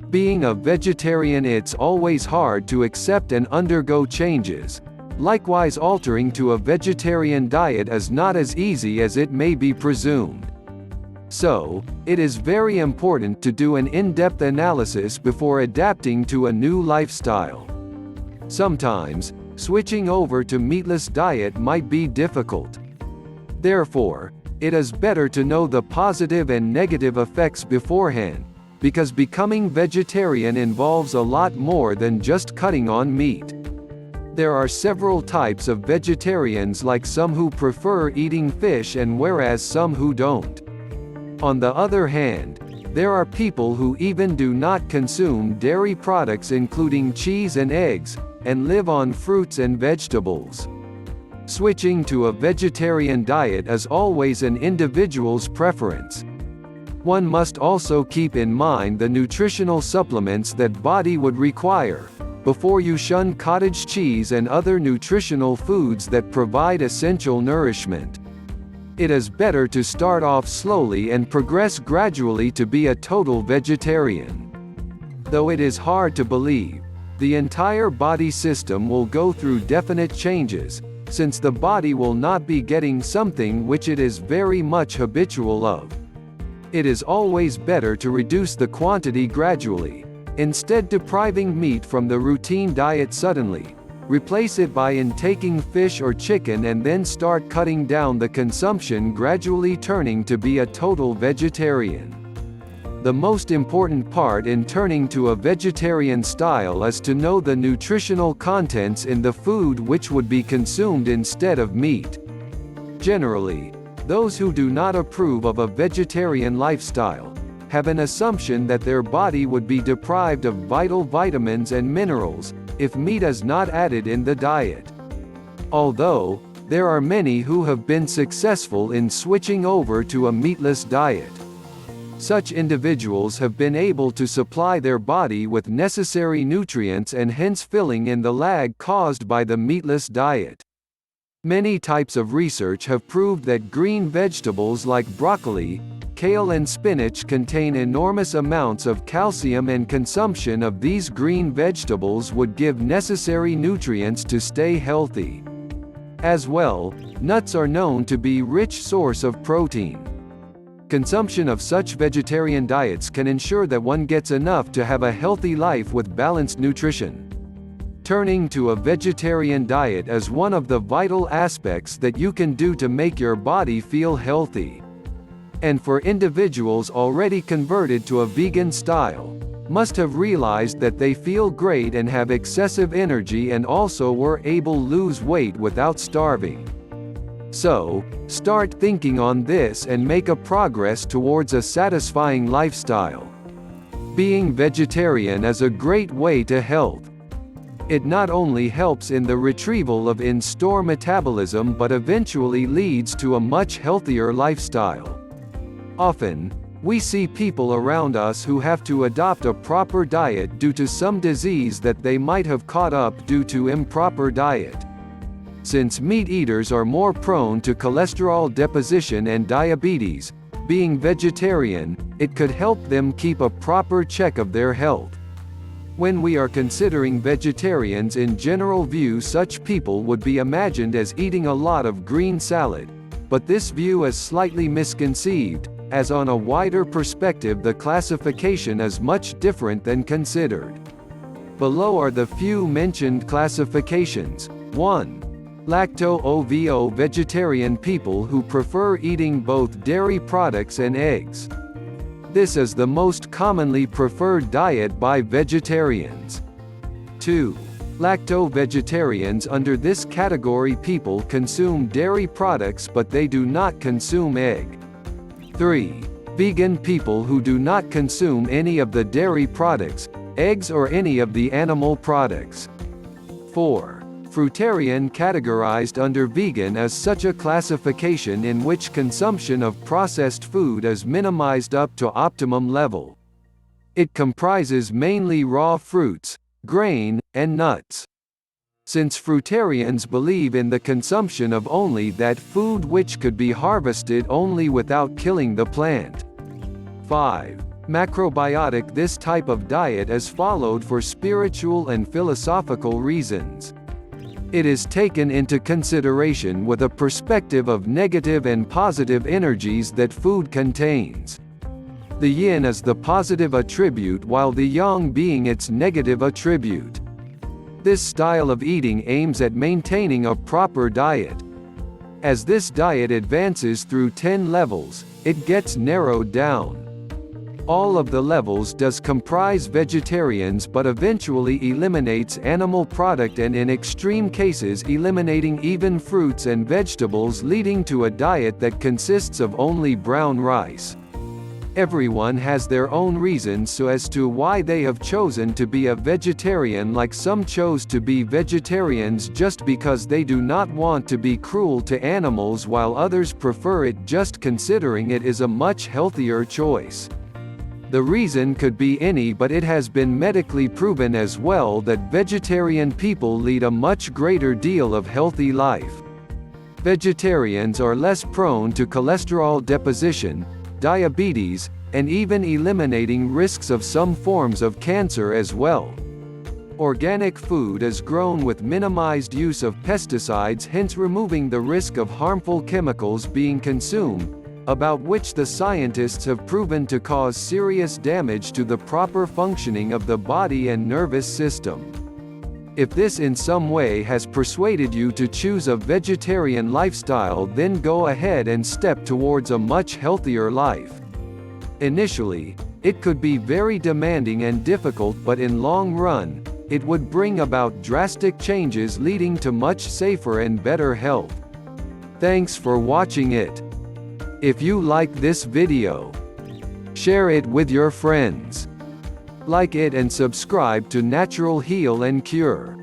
Being a vegetarian, it's always hard to accept and undergo changes. Likewise, altering to a vegetarian diet is not as easy as it may be presumed. So, it is very important to do an in-depth analysis before adapting to a new lifestyle. Sometimes, switching over to meatless diet might be difficult. Therefore, it is better to know the positive and negative effects beforehand, because becoming vegetarian involves a lot more than just cutting on meat. There are several types of vegetarians, like some who prefer eating fish and whereas some who don't. On the other hand, there are people who even do not consume dairy products including cheese and eggs, and live on fruits and vegetables. Switching to a vegetarian diet is always an individual's preference. One must also keep in mind the nutritional supplements that body would require, before you shun cottage cheese and other nutritional foods that provide essential nourishment. It is better to start off slowly and progress gradually to be a total vegetarian. Though it is hard to believe, the entire body system will go through definite changes, since the body will not be getting something which it is very much habitual of. It is always better to reduce the quantity gradually, instead depriving meat from the routine diet suddenly. Replace it by intaking fish or chicken and then start cutting down the consumption, gradually turning to be a total vegetarian. The most important part in turning to a vegetarian style is to know the nutritional contents in the food which would be consumed instead of meat. Generally, those who do not approve of a vegetarian lifestyle have an assumption that their body would be deprived of vital vitamins and minerals if meat is not added in the diet. Although, there are many who have been successful in switching over to a meatless diet. Such individuals have been able to supply their body with necessary nutrients and hence filling in the lag caused by the meatless diet. Many types of research have proved that green vegetables like broccoli, kale and spinach contain enormous amounts of calcium, and consumption of these green vegetables would give necessary nutrients to stay healthy. As well, nuts are known to be rich source of protein. Consumption of such vegetarian diets can ensure that one gets enough to have a healthy life with balanced nutrition. Turning to a vegetarian diet is one of the vital aspects that you can do to make your body feel healthy. And for individuals already converted to a vegan style, must have realized that they feel great and have excessive energy and also were able to lose weight without starving. So, start thinking on this and make a progress towards a satisfying lifestyle. Being vegetarian is a great way to health. It not only helps in the retrieval of in-store metabolism but eventually leads to a much healthier lifestyle. Often, we see people around us who have to adopt a proper diet due to some disease that they might have caught up due to improper diet. Since meat eaters are more prone to cholesterol deposition and diabetes, being vegetarian, it could help them keep a proper check of their health. When we are considering vegetarians in general view, such people would be imagined as eating a lot of green salad, but this view is slightly misconceived, as on a wider perspective the classification is much different than considered. Below are the few mentioned classifications. 1. Lacto-ovo vegetarian, people who prefer eating both dairy products and eggs. This is the most commonly preferred diet by vegetarians. 2. Lacto-vegetarians. Under this category, people consume dairy products but they do not consume egg. 3. Vegan, people who do not consume any of the dairy products, eggs or any of the animal products. 4. Fruitarian, categorized under vegan as such a classification in which consumption of processed food is minimized up to optimum level. It comprises mainly raw fruits, grain, and nuts. Since fruitarians believe in the consumption of only that food which could be harvested only without killing the plant. 5. Macrobiotic. This type of diet is followed for spiritual and philosophical reasons. It is taken into consideration with a perspective of negative and positive energies that food contains. The yin is the positive attribute while the yang being its negative attribute. This style of eating aims at maintaining a proper diet. As this diet advances through 10 levels, it gets narrowed down. All of the levels does comprise vegetarians but eventually eliminates animal product and in extreme cases eliminating even fruits and vegetables, leading to a diet that consists of only brown rice. Everyone has their own reasons so as to why they have chosen to be a vegetarian, like some chose to be vegetarians just because they do not want to be cruel to animals, while others prefer it just considering it is a much healthier choice. The reason could be any, but it has been medically proven as well that vegetarian people lead a much greater deal of healthy life. Vegetarians are less prone to cholesterol deposition, diabetes, and even eliminating risks of some forms of cancer as well. Organic food is grown with minimized use of pesticides, hence removing the risk of harmful chemicals being consumed, about which the scientists have proven to cause serious damage to the proper functioning of the body and nervous system. If this in some way has persuaded you to choose a vegetarian lifestyle, then go ahead and step towards a much healthier life. Initially, it could be very demanding and difficult, but in long run, it would bring about drastic changes leading to much safer and better health. Thanks for watching it. If you like this video, share it with your friends. Like it and subscribe to Natural Heal and Cure.